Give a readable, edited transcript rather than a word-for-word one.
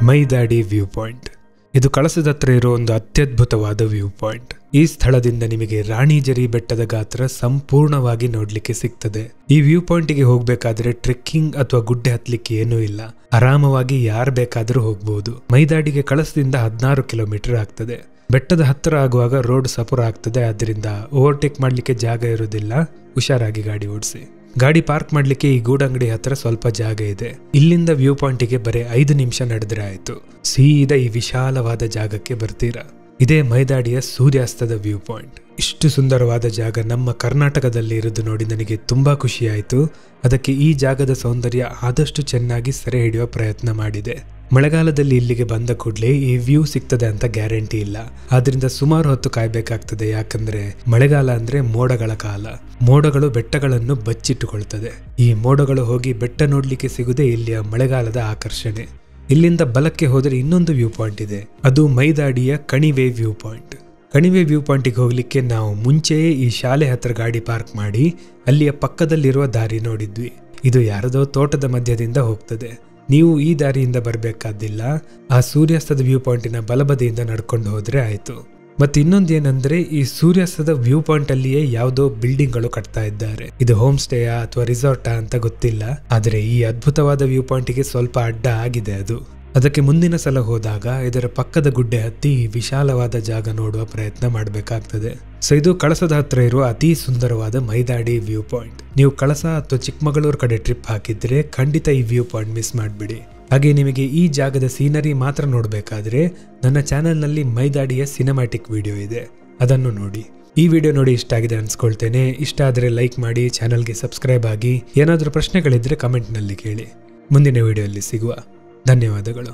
ಮೈದಾಡಿ view point. ಇದು ಕಳಸದ ಹತ್ರ ಇರೋ ಒಂದು ಅತ್ಯದ್ಭುತವಾದ ವ್ಯೂ ಪಾಯಿಂಟ್. ಈ ಸ್ಥಳದಿಂದ ನಿಮಗೆ ರಾಣಿಜರಿ ಬೆಟ್ಟದ ಗಾತ್ರ ಸಂಪೂರ್ಣವಾಗಿ ನೋಡ್ಲಿಕ್ಕೆ ಸಿಗ್ತದೆ. ಈ ವ್ಯೂ ಪಾಯಿಂಟ್ಗೆ ಹೋಗ್ಬೇಕಾದ್ರೆ ಟ್ರೆಕ್ಕಿಂಗ್ ಅಥವಾ ಗುಡ್ಡೆ ಹತ್ಲಿಕ್ಕೆ ಏನೂ ಇಲ್ಲ, ಆರಾಮವಾಗಿ ಯಾರು ಬೇಕಾದ್ರೂ ಹೋಗ್ಬಹುದು. ಮೈದಾಡಿಗೆ ಕಳಸದಿಂದ 16 ಕಿಲೋಮೀಟರ್ ಆಗ್ತದೆ. ಬೆಟ್ಟದ ಹತ್ತಿರ ಆಗುವಾಗ ರೋಡ್ ಸಪುರ ಆಗ್ತದೆ, ಆದ್ದರಿಂದ ಓವರ್ಟೇಕ್ ಮಾಡ್ಲಿಕ್ಕೆ ಜಾಗ ಇರೋದಿಲ್ಲ, ಹುಷಾರಾಗಿ ಗಾಡಿ ಓಡಿಸಿ. ಗಾಡಿ ಪಾರ್ಕ್ ಮಾಡ್ಲಿಕ್ಕೆ ಈ ಗೂಡಂಗಡಿ ಹತ್ರ ಸ್ವಲ್ಪ ಜಾಗ ಇದೆ. ಇಲ್ಲಿಂದ ವ್ಯೂ ಪಾಯಿಂಟಿಗೆ ಬರೀ 5 ನಿಮಿಷ ನಡೆದ್ರೆ ಆಯ್ತು. ಸೀದಾ ಈ ವಿಶಾಲವಾದ ಜಾಗಕ್ಕೆ ಬರ್ತೀರಾ. ಇದೇ ಮೈದಾಡಿಯ ಸೂರ್ಯಾಸ್ತದ ವ್ಯೂ ಪಾಯಿಂಟ್. ಇಷ್ಟು ಸುಂದರವಾದ ಜಾಗ ನಮ್ಮ ಕರ್ನಾಟಕದಲ್ಲಿ ಇರೋದು ನೋಡಿ ನನಗೆ ತುಂಬಾ ಖುಷಿ ಆಯಿತು. ಅದಕ್ಕೆ ಈ ಜಾಗದ ಸೌಂದರ್ಯ ಆದಷ್ಟು ಚೆನ್ನಾಗಿ ಸೆರೆ ಹಿಡಿಯುವ ಪ್ರಯತ್ನ ಮಾಡಿದೆ. ಮಳೆಗಾಲದಲ್ಲಿ ಇಲ್ಲಿಗೆ ಬಂದ ಕೂಡಲೇ ಈ ವ್ಯೂ ಸಿಗ್ತದೆ ಅಂತ ಗ್ಯಾರಂಟಿ ಇಲ್ಲ, ಆದ್ರಿಂದ ಸುಮಾರು ಹೊತ್ತು ಕಾಯ್ಬೇಕಾಗ್ತದೆ. ಯಾಕಂದ್ರೆ ಮಳೆಗಾಲ ಅಂದ್ರೆ ಮೋಡಗಳ ಕಾಲ. ಮೋಡಗಳು ಬೆಟ್ಟಗಳನ್ನು ಬಚ್ಚಿಟ್ಟುಕೊಳ್ತದೆ. ಈ ಮೋಡಗಳು ಹೋಗಿ ಬೆಟ್ಟ ನೋಡ್ಲಿಕ್ಕೆ ಸಿಗುದೇ ಇಲ್ಲಿಯ ಮಳೆಗಾಲದ ಆಕರ್ಷಣೆ. ಇಲ್ಲಿಂದ ಬಲಕ್ಕೆ ಹೋದರೆ ಇನ್ನೊಂದು ವ್ಯೂ ಪಾಯಿಂಟ್ ಇದೆ, ಅದು ಮೈದಾಡಿಯ ಕಣಿವೆ ವ್ಯೂ ಪಾಯಿಂಟ್. ಕಣಿವೆ ವ್ಯೂ ಪಾಯಿಂಟಿಗೆ ಹೋಗ್ಲಿಕ್ಕೆ ನಾವು ಮುಂಚೆಯೇ ಈ ಶಾಲೆ ಹತ್ರ ಗಾಡಿ ಪಾರ್ಕ್ ಮಾಡಿ ಅಲ್ಲಿಯ ಪಕ್ಕದಲ್ಲಿರುವ ದಾರಿ ನೋಡಿದ್ವಿ. ಇದು ಯಾರದೋ ತೋಟದ ಮಧ್ಯದಿಂದ ಹೋಗ್ತದೆ. ನೀವು ಈ ದಾರಿಯಿಂದ ಬರಬೇಕಾದಿಲ್ಲ, ಆ ಸೂರ್ಯಾಸ್ತದ ವ್ಯೂ ಪಾಯಿಂಟಿನ ಬಲಬದಿಯಿಂದ ನಡ್ಕೊಂಡು ಹೋದ್ರೆ ಆಯ್ತು. ಮತ್ತೆ ಇನ್ನೊಂದೇನಂದ್ರೆ ಈ ಸೂರ್ಯಾಸ್ತದ ವ್ಯೂ ಪಾಯಿಂಟ್ ಅಲ್ಲಿಯೇ ಯಾವುದೋ ಬಿಲ್ಡಿಂಗ್ಗಳು ಕಟ್ತಾ ಇದ್ದಾರೆ. ಇದು ಹೋಮ್ ಸ್ಟೇಯಾ ಅಥವಾ ರಿಸಾರ್ಟಾ ಅಂತ ಗೊತ್ತಿಲ್ಲ, ಆದ್ರೆ ಈ ಅದ್ಭುತವಾದ ವ್ಯೂ ಪಾಯಿಂಟಿಗೆ ಸ್ವಲ್ಪ ಅಡ್ಡ ಆಗಿದೆ ಅದು. ಅದಕ್ಕೆ ಮುಂದಿನ ಸಲ ಹೋದಾಗ ಇದರ ಪಕ್ಕದ ಗುಡ್ಡೆ ಹತ್ತಿ ಈ ವಿಶಾಲವಾದ ಜಾಗ ನೋಡುವ ಪ್ರಯತ್ನ ಮಾಡಬೇಕಾಗ್ತದೆ. ಸೊ ಇದು ಕಳಸದ ಹತ್ರ ಇರುವ ಅತಿ ಸುಂದರವಾದ ಮೈದಾಡಿ ವ್ಯೂ ಪಾಯಿಂಟ್. ನೀವು ಕಳಸ ಅಥವಾ ಚಿಕ್ಕಮಗಳೂರು ಕಡೆ ಟ್ರಿಪ್ ಹಾಕಿದ್ರೆ ಖಂಡಿತ ಈ ವ್ಯೂ ಪಾಯಿಂಟ್ ಮಿಸ್ ಮಾಡಬೇಡಿ. ಹಾಗೆ ನಿಮಗೆ ಈ ಜಾಗದ ಸೀನರಿ ಮಾತ್ರ ನೋಡಬೇಕಾದ್ರೆ ನನ್ನ ಚಾನೆಲ್ನಲ್ಲಿ ಮೈದಾಡಿಯ ಸಿನಿಮ್ಯಾಟಿಕ್ ವಿಡಿಯೋ ಇದೆ, ಅದನ್ನು ನೋಡಿ. ಈ ವಿಡಿಯೋ ನೋಡಿ ಇಷ್ಟ ಆಗಿದೆ ಅನ್ಸ್ಕೊಳ್ತೇನೆ. ಇಷ್ಟ ಆದರೆ ಲೈಕ್ ಮಾಡಿ, ಚಾನಲ್ಗೆ ಸಬ್ಸ್ಕ್ರೈಬ್ ಆಗಿ. ಏನಾದರೂ ಪ್ರಶ್ನೆಗಳಿದ್ರೆ ಕಮೆಂಟ್ನಲ್ಲಿ ಕೇಳಿ. ಮುಂದಿನ ವಿಡಿಯೋಲ್ಲಿ ಸಿಗುವ. ಧನ್ಯವಾದಗಳು.